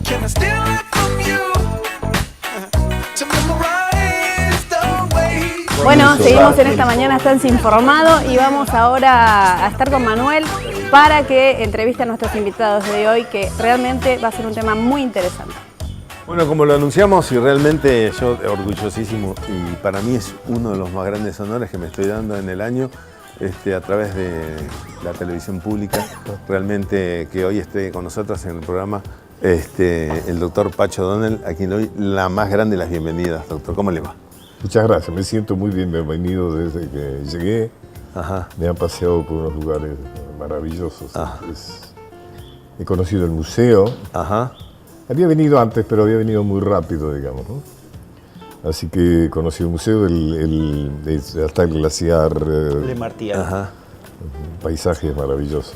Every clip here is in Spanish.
Can I steal it from you to memorize the way? Bueno, seguimos en esta mañana, están informados y vamos ahora a estar con Manuel para que entreviste a nuestros invitados de hoy, que realmente va a ser un tema muy interesante. Bueno, como lo anunciamos y realmente yo orgullosísimo y para mí es uno de los más grandes honores que me estoy dando en el año a través de la televisión pública, realmente que hoy esté con nosotros en el programa el doctor Pacho O'Donnell, a quien le doy la más grande de las bienvenidas. Doctor, ¿cómo le va? Muchas gracias, me siento muy bienvenido desde que llegué. Ajá. Me han paseado por unos lugares maravillosos. He conocido el museo. Ajá. Había venido antes, pero había venido muy rápido, digamos, ¿no? Así que conocí el museo, hasta el glaciar. Le Martía. Ajá. Paisajes maravillosos.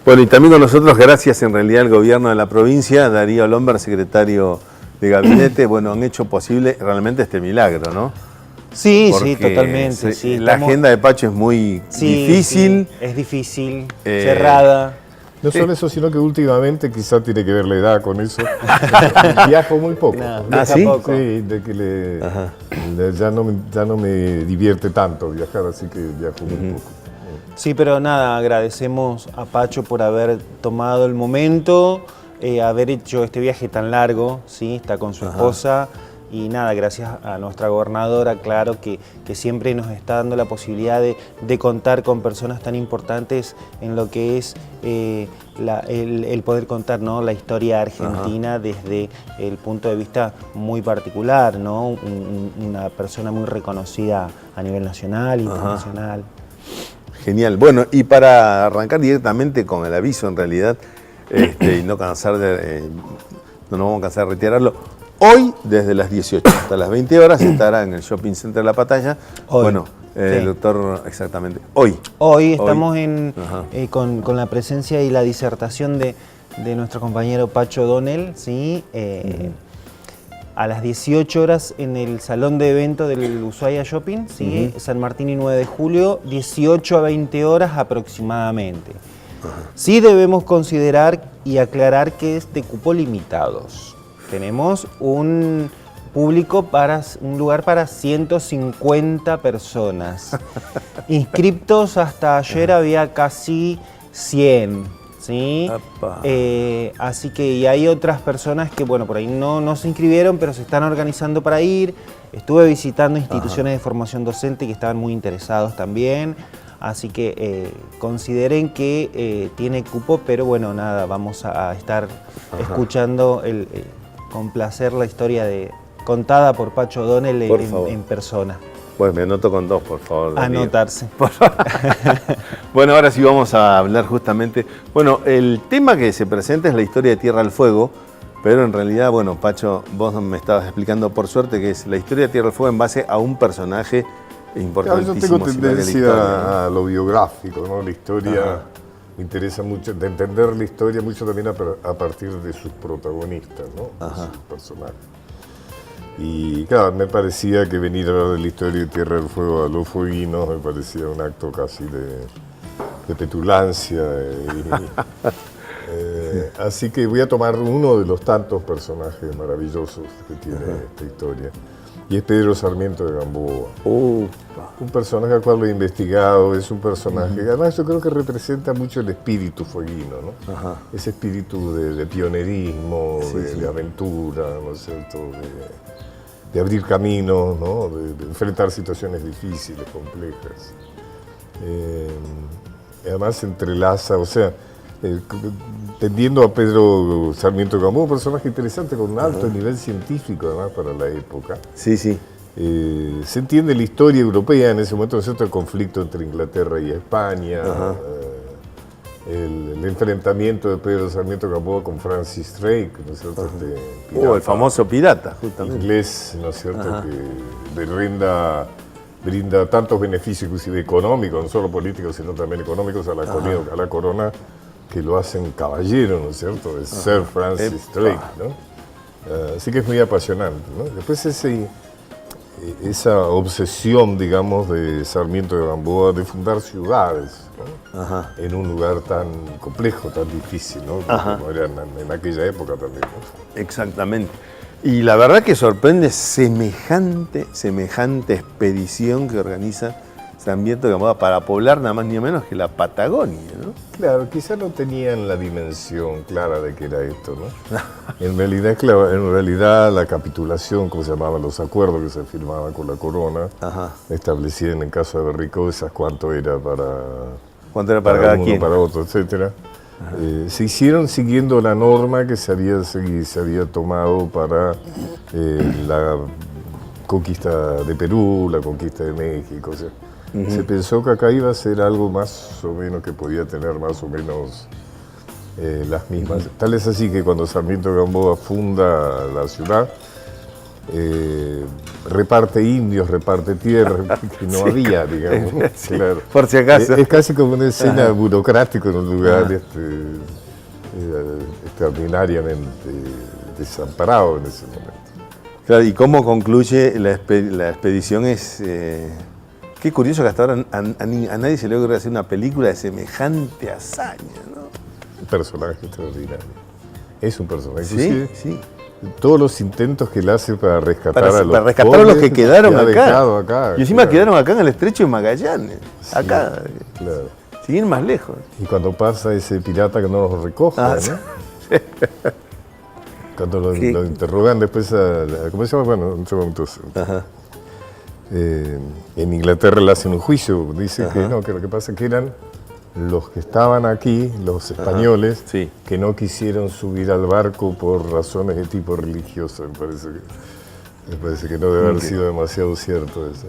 Bueno, y también con nosotros, gracias en realidad al gobierno de la provincia, Darío Lomber, secretario de gabinete, bueno, han hecho posible realmente este milagro, ¿no? Sí, Porque sí, totalmente. Sí, la agenda de Pacho es muy difícil. Sí, es difícil, cerrada. No solo eso, sino que últimamente quizá tiene que ver la edad con eso. Viajo muy poco. No, ¿sí? poco. Sí, de que ya no me divierte tanto viajar, así que viajo muy poco. Sí, pero nada, agradecemos a Pacho por haber tomado el momento, haber hecho este viaje tan largo, ¿sí? Está con su esposa. Y nada, gracias a nuestra gobernadora, claro, que siempre nos está dando la posibilidad de contar con personas tan importantes en lo que es el poder contar, ¿no?, la historia argentina desde el punto de vista muy particular, ¿no? Una persona muy reconocida a nivel nacional, internacional. Genial. Bueno, y para arrancar directamente con el aviso, en realidad, y no vamos a cansar de reiterarlo, hoy, desde las 18 hasta las 20 horas, estará en el Shopping Center La Patalla. Hoy. Bueno, el doctor, exactamente, hoy. Hoy estamos con la presencia y la disertación de nuestro compañero Pacho O'Donnell, ¿sí? A las 18 horas en el salón de eventos del Ushuaia Shopping, ¿sí? San Martín y 9 de julio, 18 a 20 horas aproximadamente. Sí debemos considerar y aclarar que es de cupo limitados. Tenemos un lugar para 150 personas. Inscriptos hasta ayer había casi 100, ¿sí? Así que y hay otras personas que, bueno, por ahí no se inscribieron, pero se están organizando para ir. Estuve visitando instituciones de formación docente que estaban muy interesados también. Así que consideren que tiene cupo, pero bueno, nada, vamos a estar escuchando con placer la historia contada por Pacho O'Donnell en persona. Pues me anoto con dos, por favor. Darío. Anotarse. Bueno, ahora sí vamos a hablar justamente. Bueno, el tema que se presenta es la historia de Tierra del Fuego, pero en realidad, bueno, Pacho, vos me estabas explicando por suerte que es la historia de Tierra del Fuego en base a un personaje importantísimo. Claro, yo tengo tendencia a lo biográfico, ¿no? La historia me interesa mucho, de entender la historia mucho también a partir de sus protagonistas, ¿no? De sus personajes. Y claro, me parecía que venir a hablar de la historia de Tierra del Fuego a los fueguinos me parecía un acto casi de petulancia. Así que voy a tomar uno de los tantos personajes maravillosos que tiene esta historia. Y es Pedro Sarmiento de Gamboa. Un personaje al cual lo he investigado, es un personaje, además yo creo que representa mucho el espíritu fueguino, ¿no? Ese espíritu de pionerismo, de aventura, ¿no es cierto? De abrir caminos, ¿no? De enfrentar situaciones difíciles, complejas. Además se entrelaza, o sea, tendiendo a Pedro Sarmiento de Gamboa, un personaje interesante con un alto nivel científico además para la época. Sí. Se entiende la historia europea en ese momento, ¿no es cierto? El conflicto entre Inglaterra y España, el enfrentamiento de Pedro Sarmiento de Gamboa con Francis Drake, ¿no es cierto? El famoso pirata, justamente. Inglés, ¿no es cierto? Que brinda tantos beneficios, inclusive económicos, no solo políticos, sino también económicos a la corona, que lo hacen caballero, ¿no es cierto? Es Sir Francis Drake, ¿no? Así que es muy apasionante, ¿no? Después esa obsesión, digamos, de Sarmiento de Gamboa de fundar ciudades, ¿no? Ajá. En un lugar tan complejo, tan difícil, ¿no? Como era en aquella época también, ¿no? Exactamente. Y la verdad que sorprende semejante expedición que organiza Sarmiento de Gamboa para poblar nada más ni menos que la Patagonia, ¿no? Claro, quizás no tenían la dimensión clara de que era esto, ¿no? En realidad la capitulación, como se llamaban los acuerdos que se firmaban con la corona, Ajá. establecían en caso de Berricosas cuánto era ¿Cuánto era para cada uno, quien? para otro, etcétera. Se hicieron siguiendo la norma que se había tomado para la conquista de Perú, la conquista de México. O sea, se pensó que acá iba a ser algo más o menos que podía tener más o menos las mismas. Tal es así que cuando Sarmiento de Gamboa funda la ciudad, reparte indios, reparte tierra, que no había, digamos. Sí, claro. por si acaso. Es casi como una escena burocrática en un lugar extraordinariamente desamparado en ese momento. Claro, y cómo concluye la expedición es... qué curioso que hasta ahora a nadie se le ocurre hacer una película de semejante hazaña, ¿no? Un personaje extraordinario. Es un personaje. Sí, Inclusive, sí. todos los intentos que él hace para rescatar Para a los rescatar a los que pobres quedaron ha acá. dejado acá. Y encima claro. quedaron acá en el estrecho de Magallanes. Sí, Acá. Claro. Sin ir más lejos. Y cuando pasa ese pirata que no los recoge, Ah, ¿no? sí. Cuando lo Sí. interrogan después ¿cómo se llama? Bueno, un segundo. Ajá. En Inglaterra le hacen un juicio, dice que no, que lo que pasa es que eran los que estaban aquí, los españoles, sí. que no quisieron subir al barco por razones de tipo religioso. Me parece que no debe haber sido demasiado cierto eso.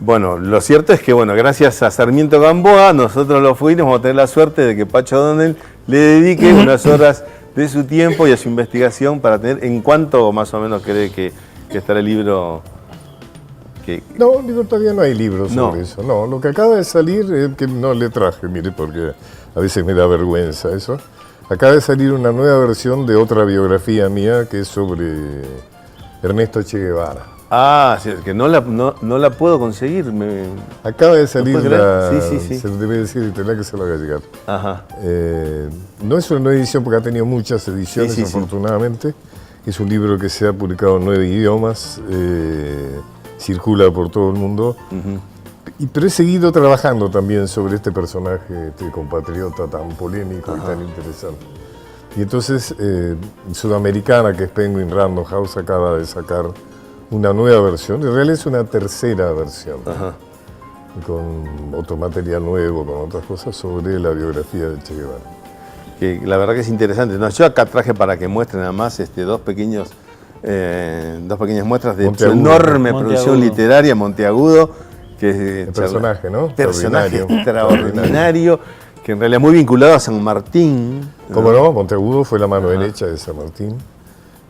Bueno, lo cierto es que, bueno, gracias a Sarmiento Gamboa, nosotros los fuimos, vamos a tener la suerte de que Pacho Donel le dedique unas horas de su tiempo y a su investigación para tener, ¿en cuánto más o menos cree que estará el libro? No, digo, todavía no hay libros No. sobre eso. No, lo que acaba de salir, que no le traje, mire, porque a veces me da vergüenza eso. Acaba de salir una nueva versión de otra biografía mía que es sobre Ernesto Che Guevara. Ah, sí, que no la puedo conseguir. Acaba de salir ¿Lo puedes la... creer? Sí. Se debe decir, tendrá que se lo haga llegar. Ajá. No es una nueva edición porque ha tenido muchas ediciones, Sí. afortunadamente. Es un libro que se ha publicado en 9 idiomas, circula por todo el mundo. Pero he seguido trabajando también sobre este personaje, este compatriota tan polémico y tan interesante. Y entonces, Sudamericana, que es Penguin Random House, acaba de sacar una nueva versión. En realidad es una tercera versión, con otro material nuevo, con otras cosas, sobre la biografía de Che Guevara. Que la verdad que es interesante. No, yo acá traje para que muestren nada más dos pequeñas muestras de su Monteagudo. enorme Monteagudo. producción literaria, Monteagudo, que es El personaje, ¿no? personaje Extraordinario. extraordinario, que en realidad muy vinculado a San Martín. ¿Cómo no? Monteagudo fue la mano derecha de San Martín.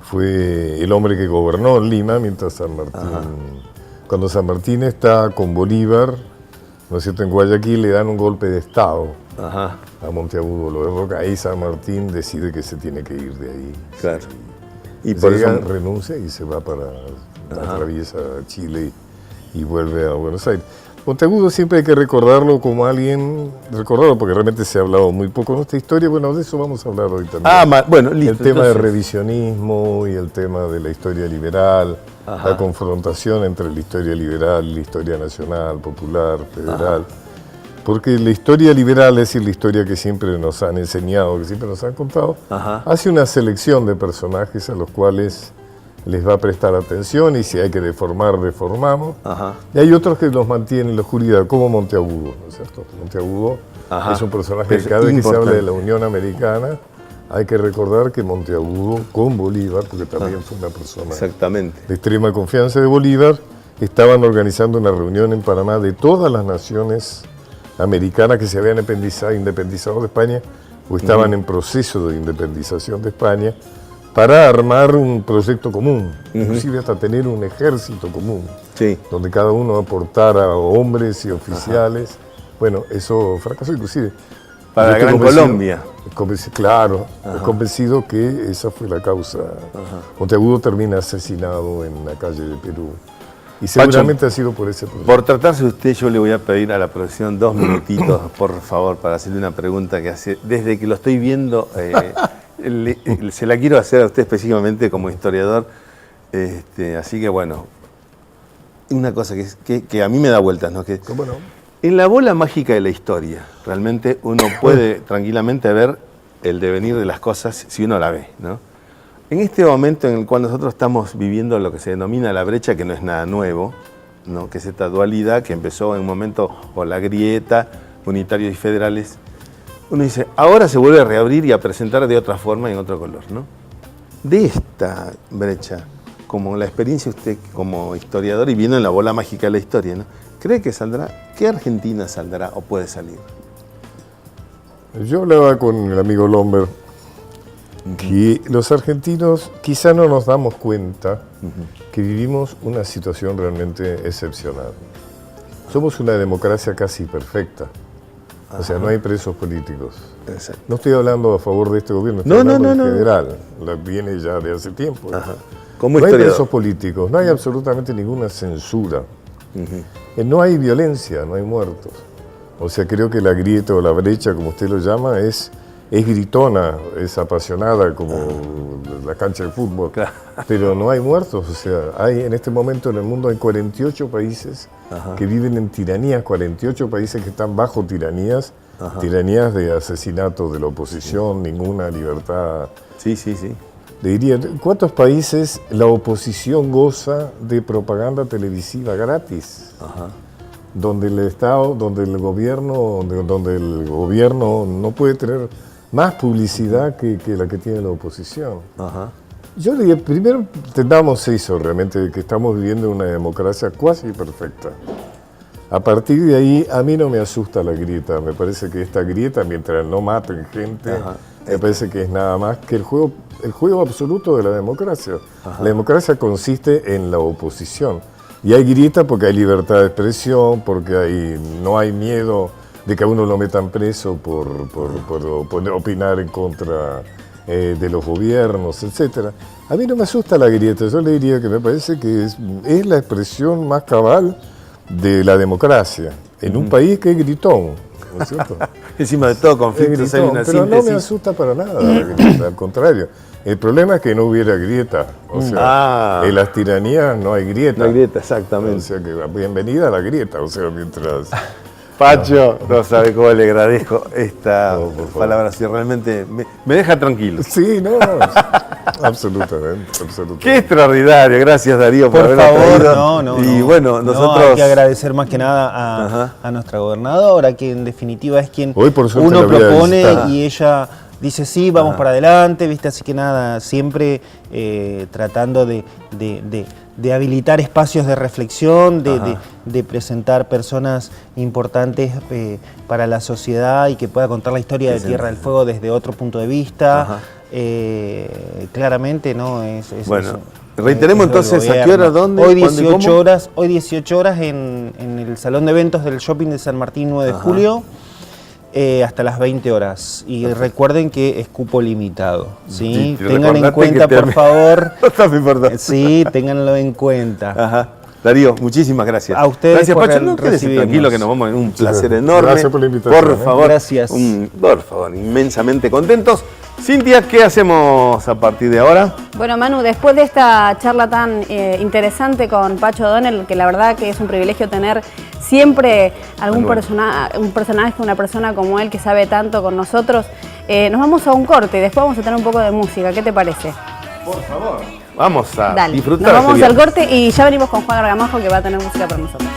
Fue el hombre que gobernó Lima mientras San Martín... Cuando San Martín está con Bolívar, ¿no es cierto?, en Guayaquil le dan un golpe de Estado Ajá, a Monteagudo, lo derroca. Ahí San Martín decide que se tiene que ir de ahí. claro. Y Llega, por eso, renuncia y se va atraviesa Chile y vuelve a Buenos Aires. Monteagudo siempre hay que recordarlo como alguien, porque realmente se ha hablado muy poco de nuestra historia. Bueno, de eso vamos a hablar hoy también. bueno, listo. El tema de entonces, revisionismo y el tema de la historia liberal, la confrontación entre la historia liberal y la historia nacional, popular, federal. Porque la historia liberal, es decir, la historia que siempre nos han enseñado, que siempre nos han contado, hace una selección de personajes a los cuales les va a prestar atención y si hay que deformar, deformamos. Y hay otros que los mantienen en la oscuridad, como Monteagudo, ¿no es cierto? Monteagudo es un personaje que cada vez que se habla de la Unión Americana, hay que recordar que Monteagudo con Bolívar, porque también fue una persona exactamente. de extrema confianza de Bolívar, estaban organizando una reunión en Panamá de todas las naciones americanas que se habían independizado de España o estaban en proceso de independización de España, para armar un proyecto común, inclusive hasta tener un ejército común, donde cada uno aportara hombres y oficiales. Bueno, eso fracasó, inclusive Para la Yo estoy Gran Colombia. Claro, convencido que esa fue la causa. Monteagudo termina asesinado en la calle de Perú. Y seguramente ha sido por ese problema. Por tratarse de usted, yo le voy a pedir a la producción 2 minutitos, por favor, para hacerle una pregunta que hace, desde que lo estoy viendo, se la quiero hacer a usted específicamente como historiador. Así que bueno, una cosa que a mí me da vueltas, ¿no? Que ¿Cómo no? en la bola mágica de la historia, realmente uno puede tranquilamente ver el devenir de las cosas si uno la ve, ¿no? En este momento en el cual nosotros estamos viviendo lo que se denomina la brecha, que no es nada nuevo, ¿no? Que es esta dualidad que empezó en un momento con la grieta, unitarios y federales, uno dice, ahora se vuelve a reabrir y a presentar de otra forma y en otro color, ¿no? De esta brecha, como la experiencia usted como historiador y viendo en la bola mágica de la historia, ¿no? ¿Cree que saldrá? ¿Qué Argentina saldrá o puede salir? Yo hablaba con el amigo Lomber que los argentinos quizá no nos damos cuenta que vivimos una situación realmente excepcional. Somos una democracia casi perfecta. O sea, no hay presos políticos. Exacto. No estoy hablando a favor de este gobierno, estoy hablando en general. Viene ya de hace tiempo. Como No hay historiador. presos políticos, no hay absolutamente ninguna censura. No hay violencia, no hay muertos. O sea, creo que la grieta o la brecha, como usted lo llama, es gritona, es apasionada como la cancha de fútbol. Claro. Pero no hay muertos. O sea, hay en este momento en el mundo hay 48 países que viven en tiranías, 48 países que están bajo tiranías, tiranías de asesinato de la oposición, ninguna libertad. Sí, sí, sí. Le diría, ¿cuántos países la oposición goza de propaganda televisiva gratis? Donde el Estado, donde el gobierno no puede tener más publicidad que la que tiene la oposición. Yo le diría, primero entendamos eso realmente, de que estamos viviendo una democracia cuasi perfecta. A partir de ahí, a mí no me asusta la grieta. Me parece que esta grieta, mientras no maten gente, me parece que es nada más que el juego absoluto de la democracia. La democracia consiste en la oposición. Y hay grieta porque hay libertad de expresión, porque no hay miedo de que a uno lo metan preso por opinar en contra de los gobiernos, etc. A mí no me asusta la grieta. Yo le diría que me parece que es la expresión más cabal de la democracia, en un país que es gritón, ¿no es cierto? Encima de todo conflictos hay Gritón, una pero síntesis. no me asusta para nada la grieta, al contrario. El problema es que no hubiera grieta, o sea, en las tiranías no hay grieta. No hay grieta, exactamente. O sea que bienvenida a la grieta, o sea, mientras... Pacho, no sabe cómo le agradezco esta palabra, si realmente me deja tranquilo. Sí, no, absolutamente. Qué extraordinario, gracias Darío por Por habernos favor, traído. no. Y bueno, nosotros... hay que agradecer más que nada a nuestra gobernadora, que en definitiva es quien Hoy, por suerte, uno la voy a propone visitar. y ella dice sí, vamos para adelante, ¿viste? Así que nada, siempre tratando de habilitar espacios de reflexión, de presentar personas importantes para la sociedad y que pueda contar la historia de Tierra del Fuego desde otro punto de vista. Claramente, ¿no? Bueno, reiteremos es del entonces, ¿a qué gobierno. hora, dónde, Hoy cuándo y 18 cómo? horas, hoy 18 horas en el Salón de Eventos del Shopping de San Martín 9 de julio. Hasta las 20 horas. Y recuerden que es cupo limitado. ¿sí? Sí, Tengan en recordate cuenta, que por favor. No me importa. Sí, ténganlo en cuenta. Darío, muchísimas gracias. A ustedes gracias, por Pacho. No quédese recibirnos. tranquilo que nos vamos en un placer enorme. Gracias por la invitación. Por favor. Gracias. Por favor, inmensamente contentos. Cintia, ¿qué hacemos a partir de ahora? Bueno, Manu, después de esta charla tan interesante con Pacho O'Donnell, que la verdad que es un privilegio tener siempre un personaje, una persona como él que sabe tanto con nosotros, nos vamos a un corte y después vamos a tener un poco de música. ¿Qué te parece? Por favor. Vamos a Dale, disfrutar. nos vamos este al viaje. corte y ya venimos con Juan Gargamajo que va a tener música para nosotros.